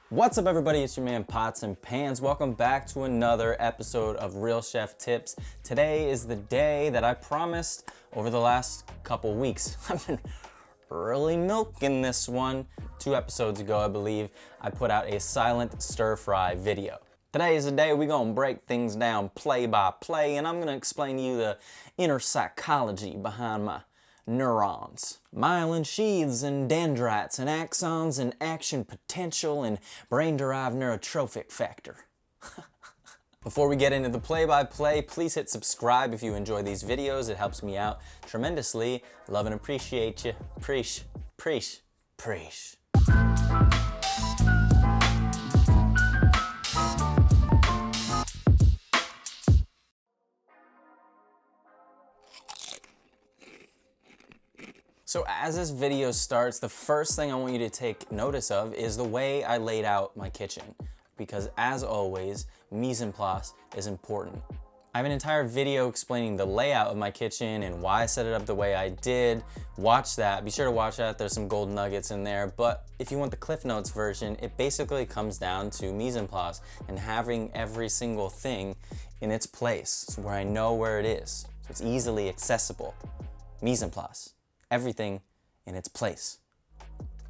What's up everybody, it's your man Pots and Pans. Welcome back to another episode of Real Chef Tips. Today is the day that I promised over the last couple weeks. I've been really milking this one. 2 episodes ago, I believe, I put out a silent stir fry video. Today is the day we're gonna break things down play by play, and I'm gonna explain to you the inner psychology behind my neurons, myelin sheaths and dendrites and axons and action potential and brain-derived neurotrophic factor. Before we get into the play-by-play, please hit subscribe if you enjoy these videos. It helps me out tremendously. Love and appreciate you. Preach, preach, preach. So as this video starts, the first thing I want you to take notice of is the way I laid out my kitchen. Because as always, mise en place is important. I have an entire video explaining the layout of my kitchen and why I set it up the way I did. Watch that, be sure to watch that, there's some gold nuggets in there. But if you want the Cliff Notes version, it basically comes down to mise en place and having every single thing in its place, so where I know where it is, so it's easily accessible. Mise en place. Everything in its place.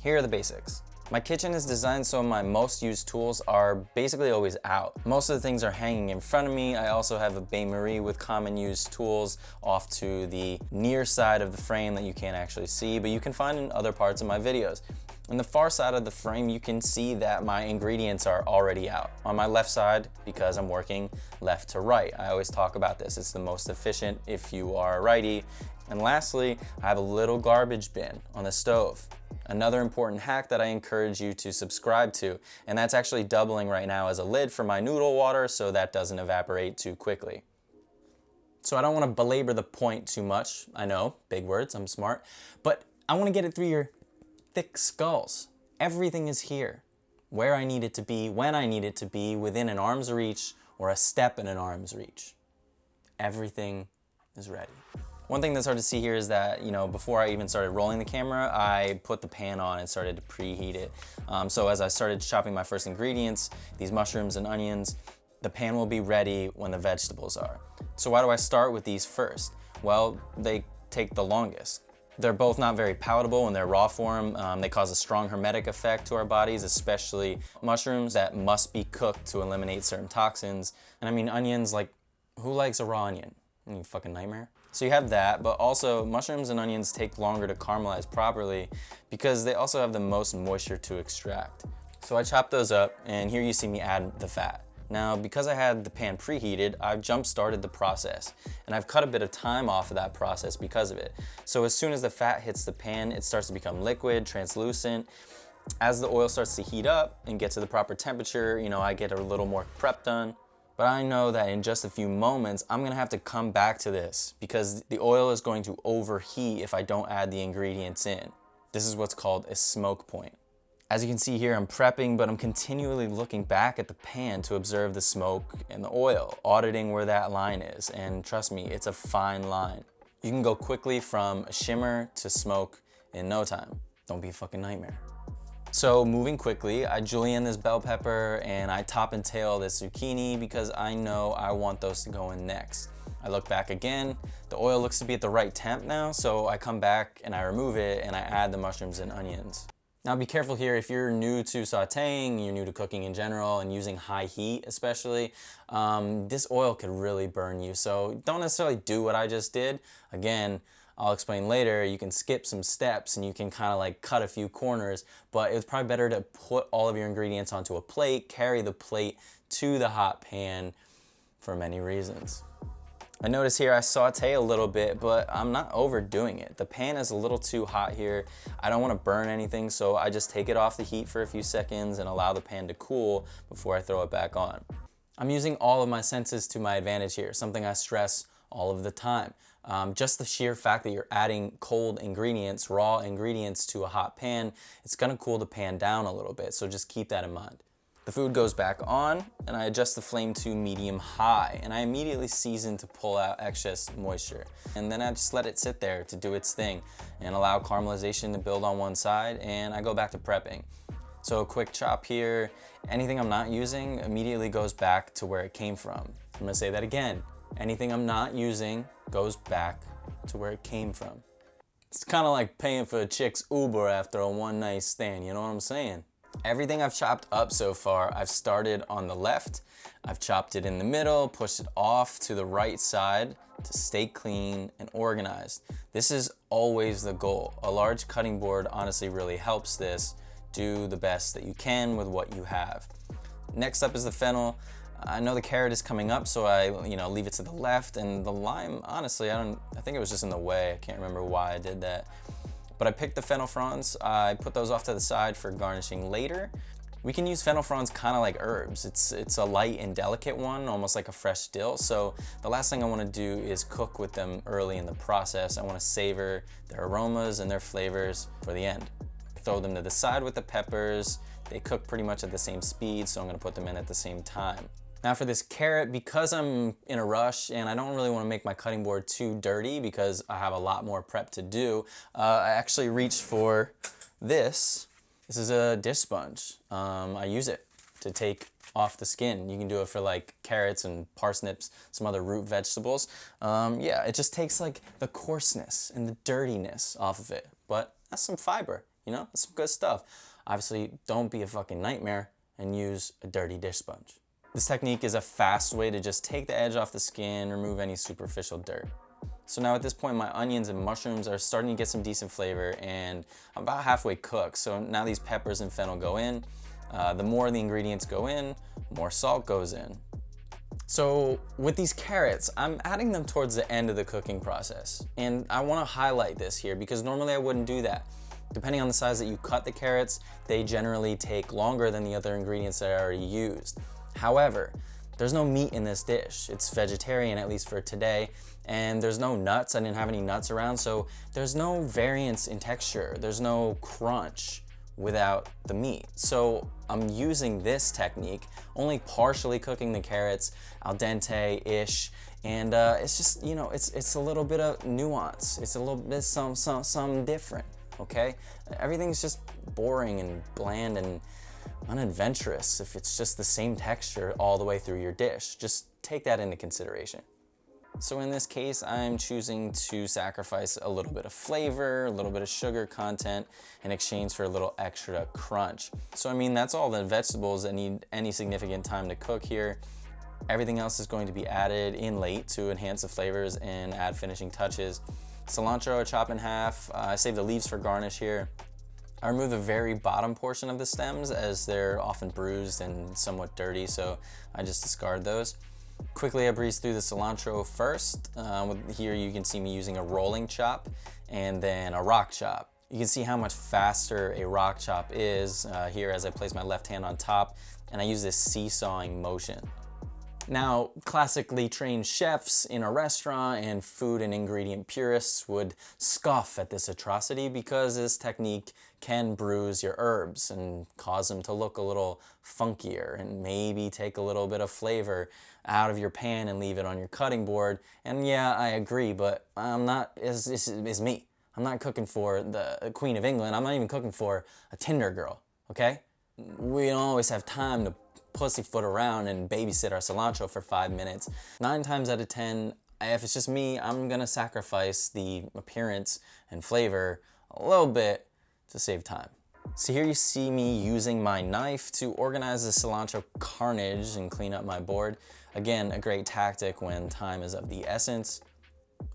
Here are the basics. My kitchen is designed so my most used tools are basically always out. Most of the things are hanging in front of me. I also have a bain-marie with common used tools off to the near side of the frame that you can't actually see, but you can find in other parts of my videos. On the far side of the frame, you can see that my ingredients are already out. On my left side, because I'm working left to right. I always talk about this. It's the most efficient if you are a righty. And lastly, I have a little garbage bin on the stove. Another important hack that I encourage you to subscribe to, and that's actually doubling right now as a lid for my noodle water so that doesn't evaporate too quickly. So I don't want to belabor the point too much. I know, big words, I'm smart, but I want to get it through your thick skulls. Everything is here, where I need it to be, when I need it to be, within an arm's reach or a step in an arm's reach. Everything is ready. One thing that's hard to see here is that, before I even started rolling the camera, I put the pan on and started to preheat it. So as I started chopping my first ingredients, these mushrooms and onions, the pan will be ready when the vegetables are. So why do I start with these first? Well, they take the longest. They're both not very palatable in their raw form. They cause a strong hermetic effect to our bodies, especially mushrooms that must be cooked to eliminate certain toxins. And I mean, onions, like, who likes a raw onion? You fucking nightmare. So you have that, but also mushrooms and onions take longer to caramelize properly because they also have the most moisture to extract. So I chopped those up, and here you see me add the fat. Now, because I had the pan preheated, I've jump-started the process, and I've cut a bit of time off of that process because of it. So as soon as the fat hits the pan, it starts to become liquid, translucent. As the oil starts to heat up and get to the proper temperature, I get a little more prep done. But I know that in just a few moments, I'm gonna have to come back to this because the oil is going to overheat if I don't add the ingredients in. This is what's called a smoke point. As you can see here, I'm prepping, but I'm continually looking back at the pan to observe the smoke and the oil, auditing where that line is. And trust me, it's a fine line. You can go quickly from a shimmer to smoke in no time. Don't be a fucking nightmare. So moving quickly, I julienne this bell pepper and I top and tail this zucchini because I know I want those to go in next. I look back again, the oil looks to be at the right temp now, so I come back and I remove it and I add the mushrooms and onions. Now be careful here, if you're new to sauteing, you're new to cooking in general and using high heat especially, this oil could really burn you. So don't necessarily do what I just did. Again, I'll explain later, you can skip some steps and you can kind of like cut a few corners, but it's probably better to put all of your ingredients onto a plate, carry the plate to the hot pan for many reasons. I notice here I saute a little bit, but I'm not overdoing it. The pan is a little too hot here. I don't want to burn anything, so I just take it off the heat for a few seconds and allow the pan to cool before I throw it back on. I'm using all of my senses to my advantage here, something I stress all of the time. Just the sheer fact that you're adding cold ingredients, raw ingredients to a hot pan, it's gonna cool the pan down a little bit, so just keep that in mind. The food goes back on, and I adjust the flame to medium-high, and I immediately season to pull out excess moisture. And then I just let it sit there to do its thing and allow caramelization to build on one side, and I go back to prepping. So a quick chop here, anything I'm not using immediately goes back to where it came from. I'm gonna say that again. Anything I'm not using goes back to where it came from. It's kind of like paying for a chick's Uber after a one night stand, you know what I'm saying? Everything I've chopped up so far, I've started on the left, I've chopped it in the middle, pushed it off to the right side to stay clean and organized. This is always the goal. A large cutting board honestly really helps this. Do the best that you can with what you have. Next up is the fennel. I know the carrot is coming up, so I leave it to the left, and the lime, honestly, I think it was just in the way. I can't remember why I did that. But I picked the fennel fronds. I put those off to the side for garnishing later. We can use fennel fronds kind of like herbs. It's a light and delicate one, almost like a fresh dill. So the last thing I want to do is cook with them early in the process. I want to savor their aromas and their flavors for the end. Throw them to the side with the peppers. They cook pretty much at the same speed, so I'm going to put them in at the same time. Now for this carrot, because I'm in a rush and I don't really want to make my cutting board too dirty because I have a lot more prep to do, I actually reached for this. This is a dish sponge. I use it to take off the skin. You can do it for like carrots and parsnips, some other root vegetables. Yeah, it just takes like the coarseness and the dirtiness off of it, but that's some fiber, that's some good stuff. Obviously, don't be a fucking nightmare and use a dirty dish sponge. This technique is a fast way to just take the edge off the skin, remove any superficial dirt. So now at this point, my onions and mushrooms are starting to get some decent flavor, and I'm about halfway cooked. So now these peppers and fennel go in. The more the ingredients go in, more salt goes in. So with these carrots, I'm adding them towards the end of the cooking process. And I want to highlight this here because normally I wouldn't do that. Depending on the size that you cut the carrots, they generally take longer than the other ingredients that I already used. However, there's no meat in this dish. It's vegetarian, at least for today, and there's no nuts. I didn't have any nuts around, so there's no variance in texture. There's no crunch without the meat. So I'm using this technique, only partially cooking the carrots, al dente-ish, and it's just, it's a little bit of nuance. It's a little bit some different, okay? Everything's just boring and bland and unadventurous if it's just the same texture all the way through your dish. Just take that into consideration. So in this case, I'm choosing to sacrifice a little bit of flavor, a little bit of sugar content in exchange for a little extra crunch. So I mean, that's all the vegetables that need any significant time to cook here. Everything else is going to be added in late to enhance the flavors and add finishing touches. Cilantro I chop in half. I save the leaves for garnish here. I remove the very bottom portion of the stems as they're often bruised and somewhat dirty, so I just discard those. Quickly I breeze through the cilantro first. Here you can see me using a rolling chop and then a rock chop. You can see how much faster a rock chop is here as I place my left hand on top, and I use this seesawing motion. Now, classically trained chefs in a restaurant and food and ingredient purists would scoff at this atrocity because this technique can bruise your herbs and cause them to look a little funkier and maybe take a little bit of flavor out of your pan and leave it on your cutting board. And yeah, I agree, but this is me. I'm not cooking for the Queen of England. I'm not even cooking for a Tinder girl, okay? We don't always have time to pussyfoot around and babysit our cilantro for 5 minutes. 9 times out of 10, if it's just me, I'm gonna sacrifice the appearance and flavor a little bit to save time. So here you see me using my knife to organize the cilantro carnage and clean up my board. Again, a great tactic when time is of the essence.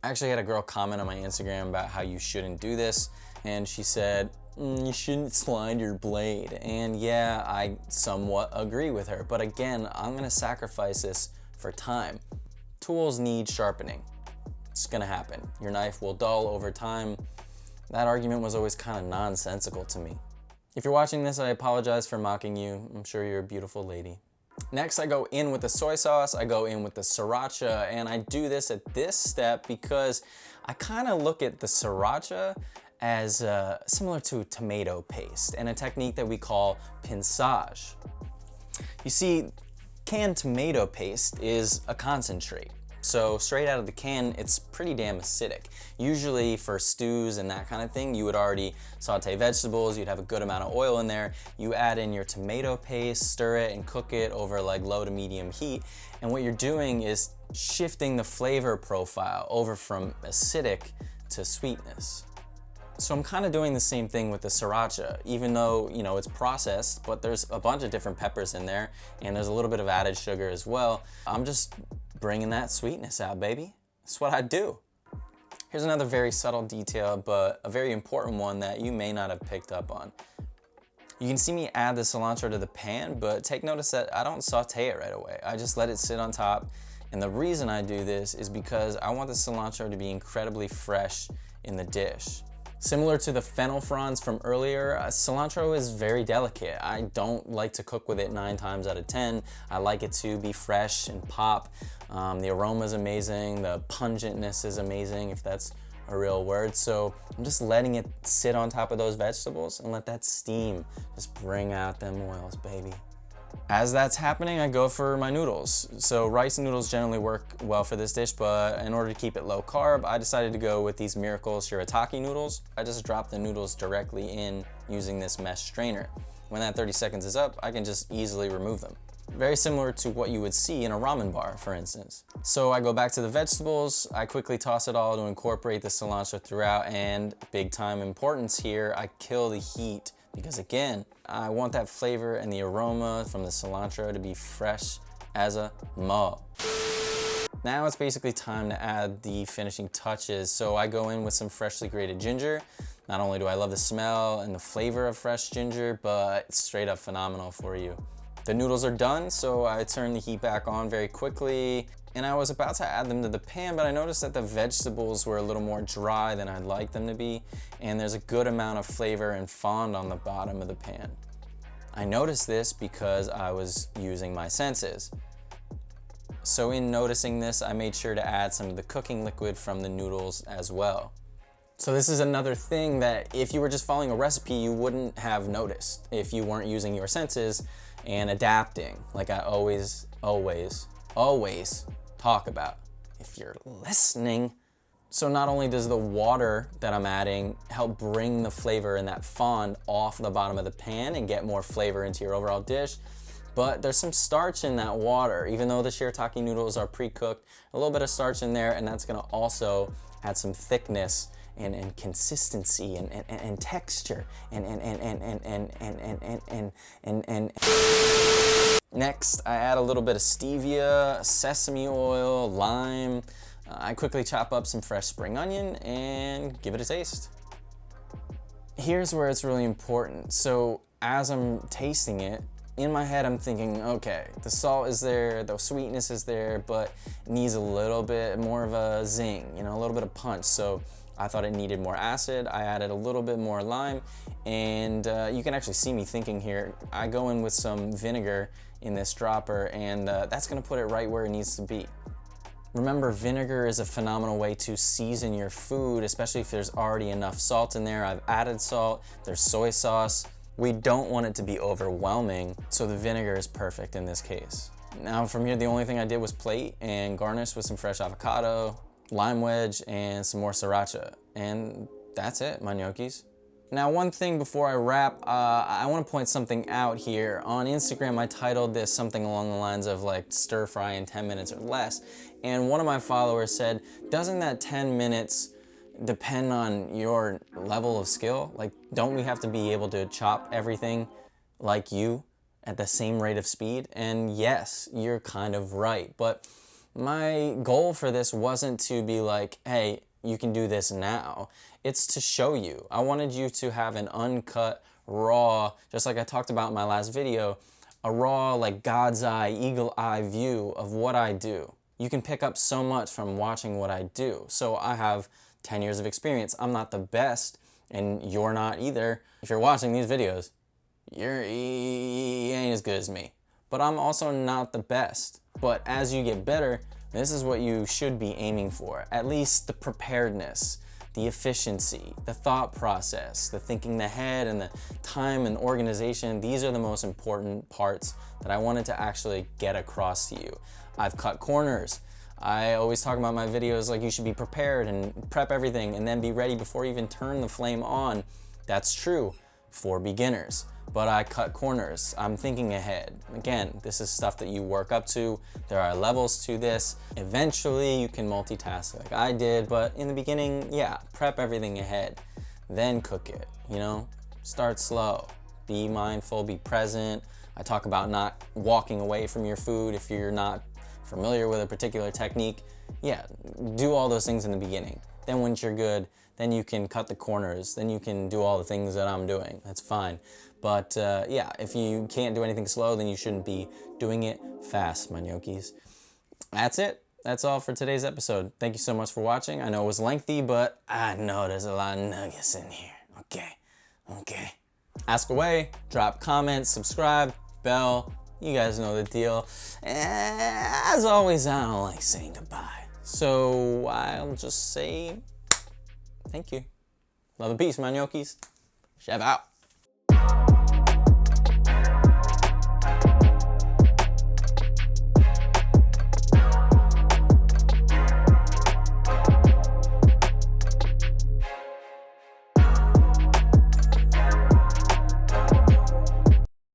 I actually had a girl comment on my Instagram about how you shouldn't do this, and she said, you shouldn't slide your blade. And yeah, I somewhat agree with her, but again, I'm gonna sacrifice this for time. Tools need sharpening. It's gonna happen. Your knife will dull over time. That argument was always kind of nonsensical to me. If you're watching this, I apologize for mocking you. I'm sure you're a beautiful lady. Next, I go in with the soy sauce, I go in with the sriracha, and I do this at this step because I kind of look at the sriracha as similar to tomato paste and a technique that we call pinçage. You see, canned tomato paste is a concentrate. So straight out of the can, it's pretty damn acidic. Usually for stews and that kind of thing, you would already saute vegetables, you'd have a good amount of oil in there, you add in your tomato paste, stir it and cook it over like low to medium heat. And what you're doing is shifting the flavor profile over from acidic to sweetness. So I'm kind of doing the same thing with the sriracha, even though, you know, it's processed, but there's a bunch of different peppers in there and there's a little bit of added sugar as well. I'm just bringing that sweetness out, baby. That's what I do. Here's another very subtle detail, but a very important one that you may not have picked up on. You can see me add the cilantro to the pan, but take notice that I don't saute it right away. I just let it sit on top. And the reason I do this is because I want the cilantro to be incredibly fresh in the dish. Similar to the fennel fronds from earlier, cilantro is very delicate. I don't like to cook with it 9 times out of 10. I like it to be fresh and pop. The aroma is amazing, the pungentness is amazing, if that's a real word. So I'm just letting it sit on top of those vegetables and let that steam just bring out them oils, baby. As that's happening, I go for my noodles. So rice noodles generally work well for this dish, but in order to keep it low carb, I decided to go with these Miracle shirataki noodles. I just drop the noodles directly in using this mesh strainer. When that 30 seconds is up, I can just easily remove them. Very similar to what you would see in a ramen bar, for instance. So I go back to the vegetables, I quickly toss it all to incorporate the cilantro throughout, and big time importance here, I kill the heat because again, I want that flavor and the aroma from the cilantro to be fresh as a mug. Now it's basically time to add the finishing touches. So I go in with some freshly grated ginger. Not only do I love the smell and the flavor of fresh ginger, but it's straight up phenomenal for you. The noodles are done, so I turn the heat back on very quickly, and I was about to add them to the pan, but I noticed that the vegetables were a little more dry than I'd like them to be, and there's a good amount of flavor and fond on the bottom of the pan. I noticed this because I was using my senses. So in noticing this, I made sure to add some of the cooking liquid from the noodles as well. So this is another thing that if you were just following a recipe, you wouldn't have noticed if you weren't using your senses and adapting, like I always talk about, if you're listening. So not only does the water that I'm adding help bring the flavor and that fond off the bottom of the pan and get more flavor into your overall dish, but there's some starch in that water. Even though the shirataki noodles are pre-cooked, a little bit of starch in there, and that's gonna also add some thickness and consistency and texture and next I add a little bit of stevia, sesame oil, lime. I quickly chop up some fresh spring onion and give it a taste. Here's where it's really important. So as I'm tasting it, in my head I'm thinking, okay, the salt is there, the sweetness is there, but it needs a little bit more of a zing, you know, a little bit of punch. So I thought it needed more acid. I added a little bit more lime, and you can actually see me thinking here. I go in with some vinegar in this dropper, and that's gonna put it right where it needs to be. Remember, vinegar is a phenomenal way to season your food, especially if there's already enough salt in there. I've added salt, there's soy sauce. We don't want it to be overwhelming, so the vinegar is perfect in this case. Now from here, the only thing I did was plate and garnish with some fresh avocado, lime wedge, and some more sriracha. And that's it, my gnocchis. Now, one thing before I wrap, I want to point something out here. On Instagram, I titled this something along the lines of like stir fry in 10 minutes or less. And one of my followers said, doesn't that 10 minutes depend on your level of skill? Like, don't we have to be able to chop everything like you at the same rate of speed? And yes, you're kind of right. But my goal for this wasn't to be like, hey, you can do this now. It's to show you. I wanted you to have an uncut, raw, just like I talked about in my last video, a raw, like God's eye, eagle eye view of what I do. You can pick up so much from watching what I do. So I have 10 years of experience. I'm not the best, and you're not either. If you're watching these videos, you ain't as good as me. But I'm also not the best. But as you get better, this is what you should be aiming for. At least the preparedness, the efficiency, the thought process, the thinking ahead, and the time and organization. These are the most important parts that I wanted to actually get across to you. I've cut corners. I always talk about my videos like you should be prepared and prep everything and then be ready before you even turn the flame on. That's true for beginners, but I cut corners. I'm thinking ahead. Again, this is stuff that you work up to. There are levels to this. Eventually you can multitask like I did, but in the beginning, yeah, prep everything ahead, then cook it, you know? Start slow, be mindful, be present. I talk about not walking away from your food if you're not familiar with a particular technique. Yeah, do all those things in the beginning. Then once you're good, then you can cut the corners, then you can do all the things that I'm doing. That's fine. But yeah, if you can't do anything slow, then you shouldn't be doing it fast, my gnocchis. That's it. That's all for today's episode. Thank you so much for watching. I know it was lengthy, but I know there's a lot of nuggets in here. Okay. Ask away, drop comments, subscribe, bell. You guys know the deal. As always, I don't like saying goodbye. So I'll just say thank you. Love and peace, my gnocchis. Chef out.